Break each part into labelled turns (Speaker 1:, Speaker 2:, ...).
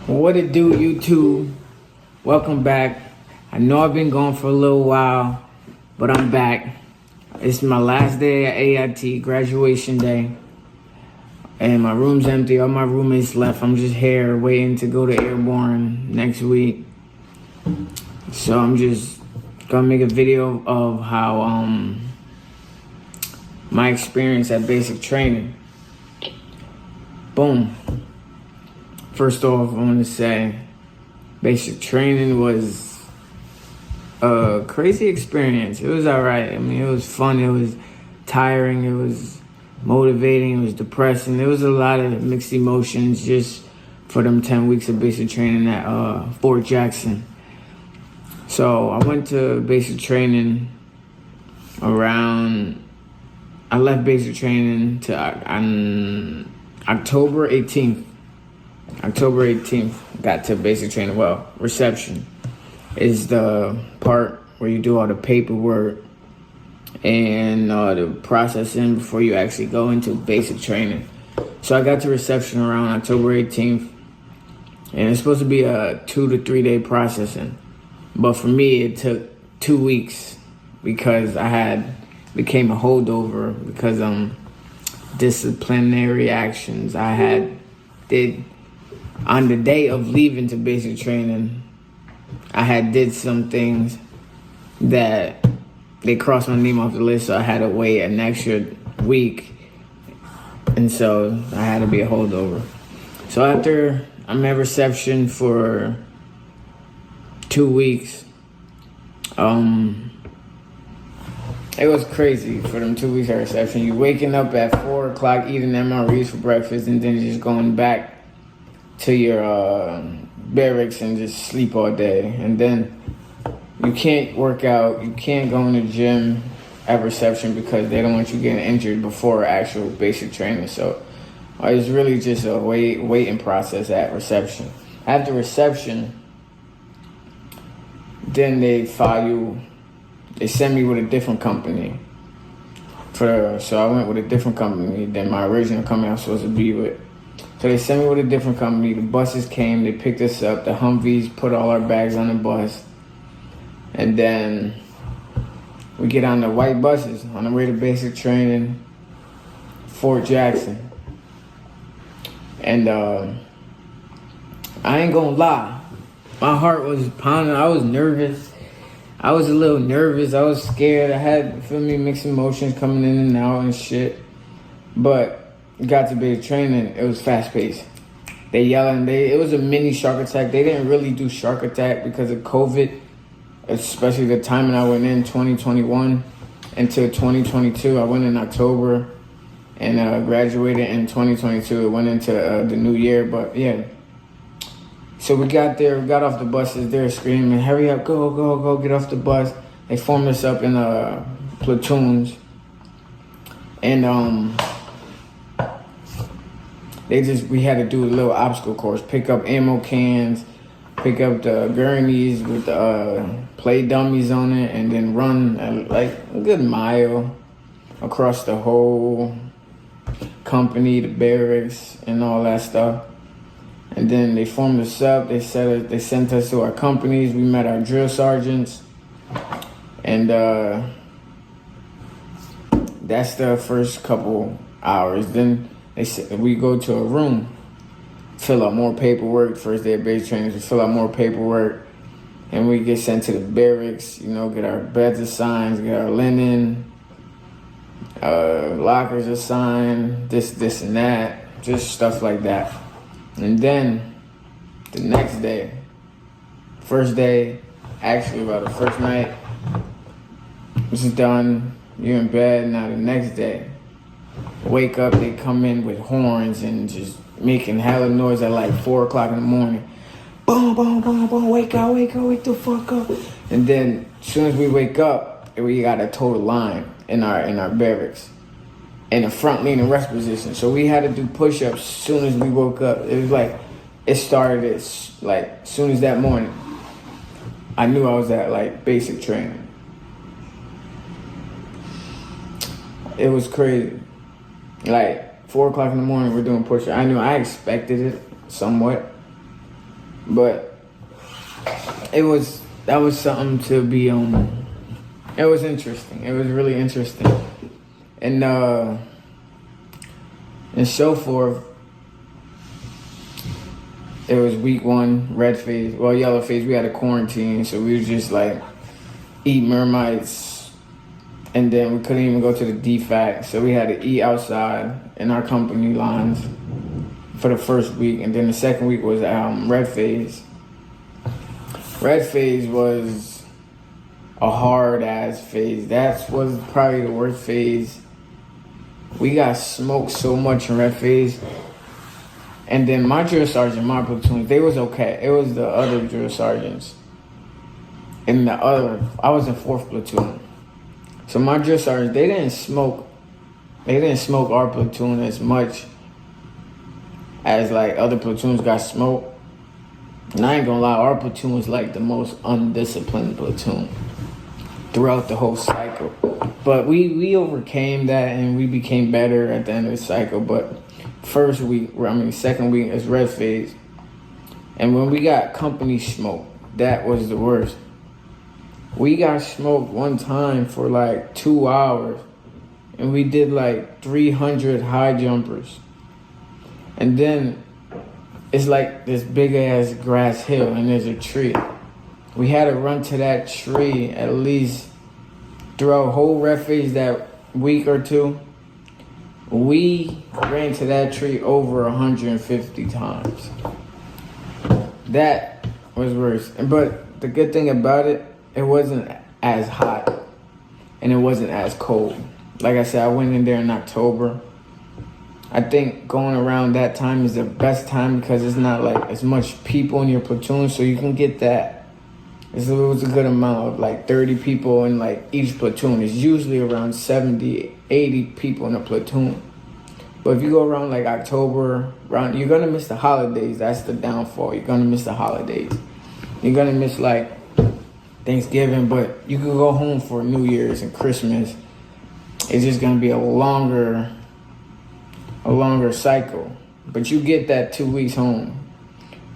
Speaker 1: What it do, YouTube? Welcome back. I know I've been gone for a little while, but I'm back. It's my last day at AIT, graduation day. And my room's empty. All my roommates left. I'm just here waiting to go to Airborne next week. So I'm just gonna make a video of how my experience at basic training. Boom. First off, I want to say basic training was a crazy experience. It was all right. I mean, it was fun. It was tiring. It was motivating. It was depressing. There was a lot of mixed emotions just for them 10 weeks of basic training at Fort Jackson. So I went to basic training I left basic training on October 18th. October 18th, got to basic training. Well, reception is the part where you do all the paperwork and the processing before you actually go into basic training. So I got to reception around October 18th, and it's supposed to be a 2 to 3 day processing. But for me, it took 2 weeks because I became a holdover because disciplinary actions I did. On the day of leaving to basic training, I did some things that they crossed my name off the list, so I had to wait an extra week, and so I had to be a holdover. So after I'm at reception for 2 weeks, it was crazy for them 2 weeks at reception. You waking up at 4 o'clock, eating MREs for breakfast, and then just going back to your barracks and just sleep all day. And then you can't work out, you can't go in the gym at reception because they don't want you getting injured before actual basic training. So it's really just a waiting process at reception. After reception, then they send me with a different company. So I went with a different company than my original company I was supposed to be with. So they sent me with a different company. The buses came, they picked us up. The Humvees put all our bags on the bus. And then we get on the white buses on the way to basic training, Fort Jackson. And I ain't gonna lie, my heart was pounding. I was nervous. I was a little nervous. I was scared. I had, mixed emotions coming in and out and shit. But got to basic training, it was fast paced. They yelling, it was a mini shark attack. They didn't really do shark attack because of COVID, especially the timing I went in 2021 into 2022. I went in October and graduated in 2022. It went into the new year, but yeah. So we got there, we got off the buses, they're screaming, hurry up, go, get off the bus. They formed us up in platoons. And we had to do a little obstacle course, pick up ammo cans, pick up the gurneys with the play dummies on it, and then run like a good mile across the whole company, the barracks, and all that stuff. And then they formed us up. They sent us to our companies. We met our drill sergeants, and that's the first couple hours. Then they said we go to a room, fill out more paperwork. First day of basic training, we fill out more paperwork, and we get sent to the barracks. Get our beds assigned, get our linen, lockers assigned, this and that, just stuff like that. And then the next day, first day, actually about the first night, this is done. You're in bed. Now the next day, wake up, they come in with horns and just making hella noise at like 4 o'clock in the morning. Boom, boom, boom, boom, wake up, wake the fuck up. And then as soon as we wake up, we got a total line in our barracks in the front leaning rest position. So we had to do push-ups as soon as we woke up. It was like, it started as soon as that morning, I knew I was at like basic training. It was crazy. Like 4 o'clock in the morning, we're doing push-ups. I knew I expected it somewhat. But that was something to be it was interesting. It was really interesting. And so forth. It was week 1, red phase. Well, yellow phase, we had a quarantine, so we was just like eat mermites, and then we couldn't even go to the DFAC, so we had to eat outside in our company lines for the first week, and then the second week was red phase. Red phase was a hard ass phase. That was probably the worst phase. We got smoked so much in red phase. And then my drill sergeant, my platoon, they was okay. It was the other drill sergeants. I was in 4th platoon. So my drill sergeants, they didn't smoke our platoon as much as like other platoons got smoked. And I ain't gonna lie, our platoon was like the most undisciplined platoon throughout the whole cycle. But we overcame that and we became better at the end of the cycle. But second week is red phase. And when we got company smoke, that was the worst. We got smoked one time for like 2 hours and we did like 300 high jumpers. And then it's like this big ass grass hill and there's a tree. We had to run to that tree at least throughout whole red phase that week or two. We ran to that tree over 150 times. That was worse. But the good thing about it, it wasn't as hot and it wasn't as cold. Like I said, I went in there in October. I think going around that time is the best time because it's not like as much people in your platoon, so you can get that. It was a good amount of like 30 people in like each platoon. It's usually around 70, 80 people in a platoon. But if you go around like October, you're gonna miss the holidays. That's the downfall. You're gonna miss the holidays. You're gonna miss like Thanksgiving, but you can go home for New Year's and Christmas. It's just gonna be a longer cycle. But you get that 2 weeks home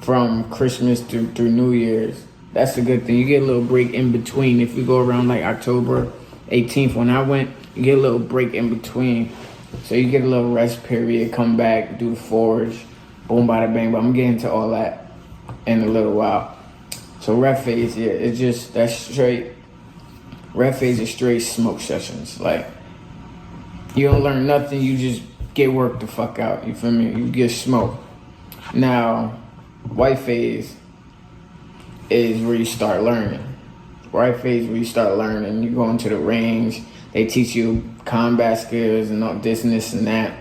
Speaker 1: from Christmas through New Year's. That's the good thing. You get a little break in between. If you go around like October 18th, when I went, you get a little break in between. So you get a little rest period, come back, do the forge, boom, bada bang. But I'm getting to all that in a little while. So red phase, yeah, it's just, that's straight. Red phase is straight smoke sessions. Like, you don't learn nothing, you just get worked the fuck out. You feel me? You get smoked. Now, white phase is where you start learning. White phase where you start learning. You go into the range. They teach you combat skills and all this and this and that.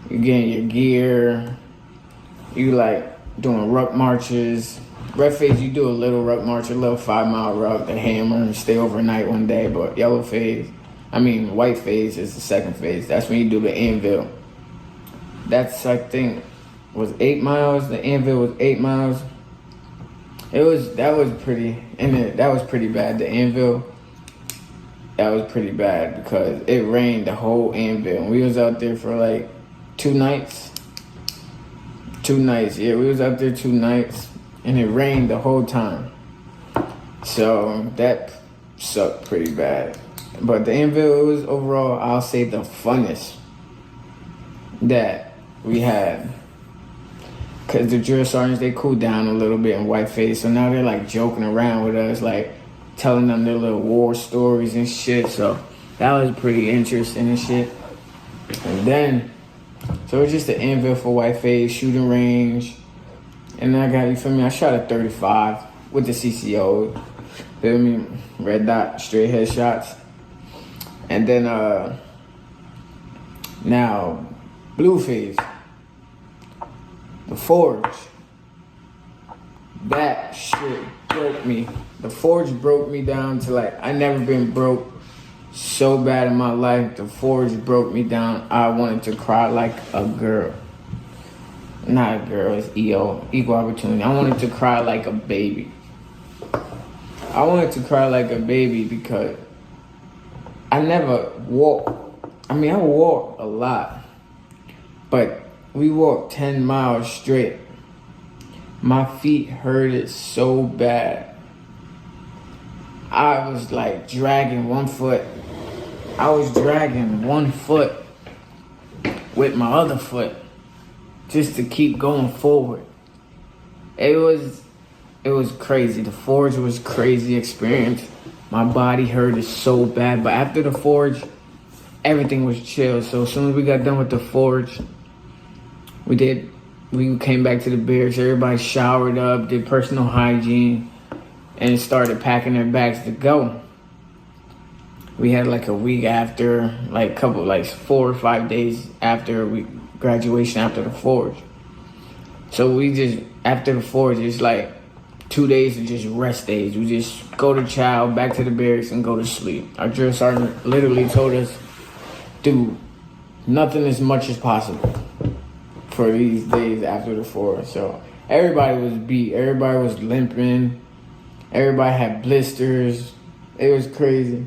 Speaker 1: You getting your gear. You like doing ruck marches. Red phase, you do a little ruck march, a little 5-mile ruck, the hammer, and stay overnight one day. But white phase is the second phase. That's when you do the anvil. That's, I think, was 8 miles. The anvil was 8 miles. That was pretty bad. The anvil, that was pretty bad because it rained the whole anvil. And we was out there for like 2 nights. 2 nights, yeah, we was out there 2 nights and it rained the whole time. So that sucked pretty bad. But the anvil was overall, I'll say, the funnest that we had. Because the drill sergeants, they cooled down a little bit in white phase. So now they're like joking around with us, like telling them their little war stories and shit. So that was pretty interesting and shit. And then, so it was just the anvil for white phase, shooting range. And then I shot a 35 with the CCO. Feel me? Red dot, straight headshots. And then, now, blue phase. The forge. That shit broke me. The forge broke me down to like, I never been broke so bad in my life. The forge broke me down. I wanted to cry like a girl. Not a girl, it's EO, equal opportunity. I wanted to cry like a baby. I wanted to cry like a baby because I never walk. I walk a lot, but we walked 10 miles straight. My feet hurted so bad. I was like dragging one foot. I was dragging one foot with my other foot just to keep going forward. It was crazy. The forge was a crazy experience. My body hurted so bad, but after the forge, everything was chill. So as soon as we got done with the forge, we came back to the barracks. Everybody showered up, did personal hygiene, and started packing their bags to go. We had like a week after, like 4 or 5 days after graduation after the forge. So after the forge, it's like 2 days of just rest days. We just go to chow, back to the barracks, and go to sleep. Our drill sergeant literally told us, do nothing as much as possible for these days after the forge. So everybody was beat. Everybody was limping. Everybody had blisters. It was crazy.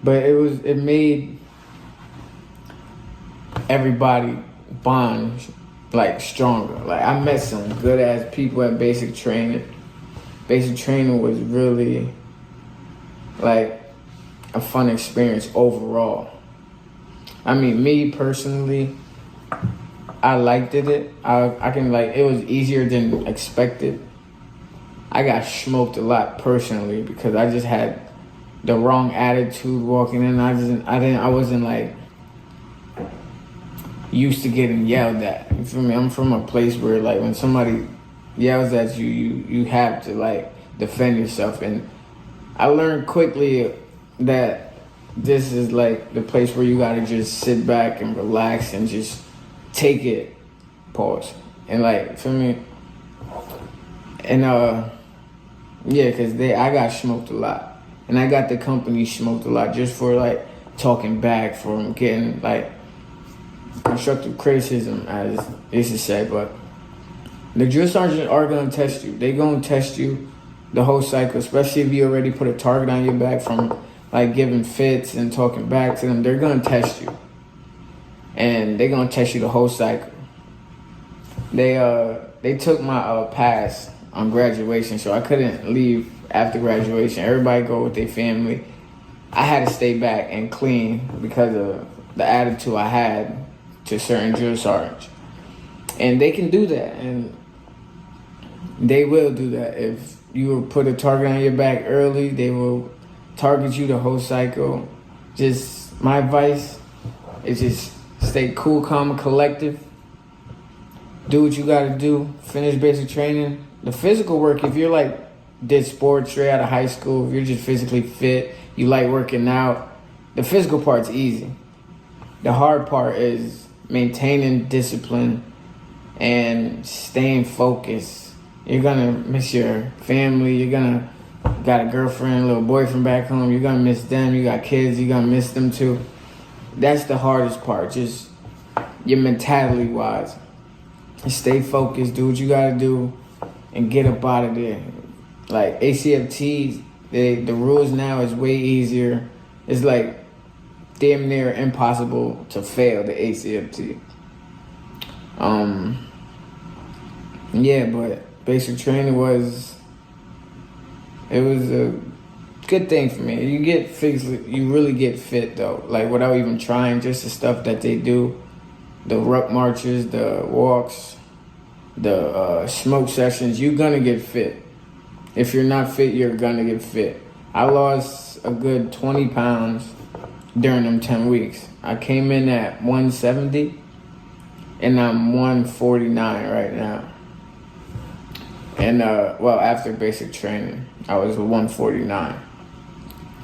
Speaker 1: But it made everybody bond like stronger. Like I met some good ass people at basic training. Basic training was really like a fun experience overall. I mean, me personally, I liked it. I can like, it was easier than expected. I got smoked a lot personally because I just had the wrong attitude walking in. I wasn't like used to getting yelled at. You feel me? I'm from a place where like when somebody yells at you, you have to like defend yourself. And I learned quickly that this is like the place where you gotta just sit back and relax and just take it, pause. And like, feel me? And yeah, cause I got smoked a lot. And I got the company smoked a lot just for like talking back, from getting like constructive criticism, as they should say. But the drill sergeants are gonna test you. They gonna test you the whole cycle, especially if you already put a target on your back from like giving fits and talking back to them. They're gonna test you. And they're gonna test you the whole cycle. They took my pass on graduation, so I couldn't leave after graduation. Everybody go with their family. I had to stay back and clean because of the attitude I had to certain drill sergeants. And they can do that, and they will do that. If you put a target on your back early, they will target you the whole cycle. Just my advice is just stay cool, calm, and collective. Do what you gotta do. Finish basic training. The physical work, if you're like did sports straight out of high school, if you're just physically fit, you like working out, the physical part's easy. The hard part is maintaining discipline and staying focused. You're gonna miss your family. You're gonna got a girlfriend, a little boyfriend back home. You're gonna miss them. You got kids. You're gonna miss them too. That's the hardest part. Just your mentality wise. Stay focused. Do what you gotta do, and get up out of there. Like ACFT, the rules now is way easier. It's like damn near impossible to fail the ACFT. Yeah, but basic training was a good thing for me. You really get fit though, like without even trying. Just the stuff that they do, the ruck marches, the walks, the smoke sessions. You're gonna get fit. If you're not fit, you're gonna get fit. I lost a good 20 pounds during them 10 weeks. I came in at 170, and I'm 149 right now. And after basic training, I was 149.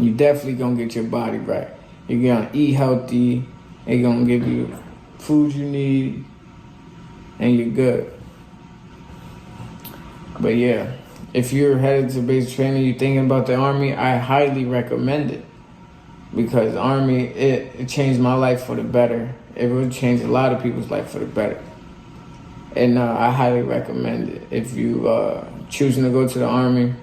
Speaker 1: You definitely gonna get your body right. You're gonna eat healthy. They're gonna give you food you need, and you're good. But yeah, if you're headed to basic training, you're thinking about the Army, I highly recommend it. Because the Army, it changed my life for the better. It would change a lot of people's life for the better. And I highly recommend it. If you choosing to go to the Army,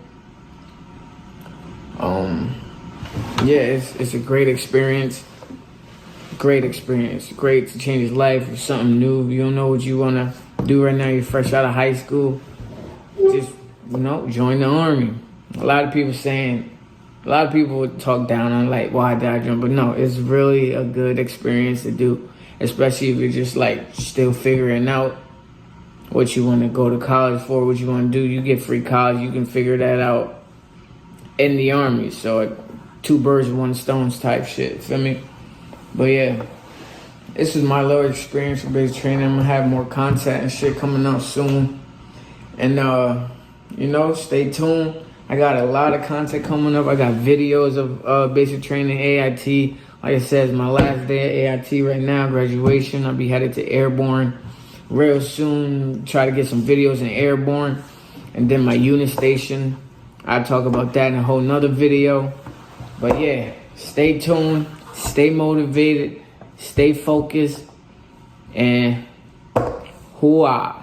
Speaker 1: yeah, it's a great experience. Great experience. Great to change his life. It's something new. You don't know what you want to do right now. You're fresh out of high school. join the army. A lot of people would talk down on like, why did I join? But no, it's really a good experience to do, especially if you're just like still figuring out what you want to go to college for, what you want to do. You get free college, you can figure that out in the army. So 2 birds with 1 stone type shit, feel me? But yeah, this is my little experience with basic training. I'm gonna have more content and shit coming out soon. And stay tuned. I got a lot of content coming up. I got videos of basic training, AIT. Like I said, it's my last day at AIT right now, graduation. I'll be headed to Airborne real soon. Try to get some videos in Airborne. And then my unit station, I'll talk about that in a whole nother video. But yeah, stay tuned, stay motivated, stay focused, and hoo-ah.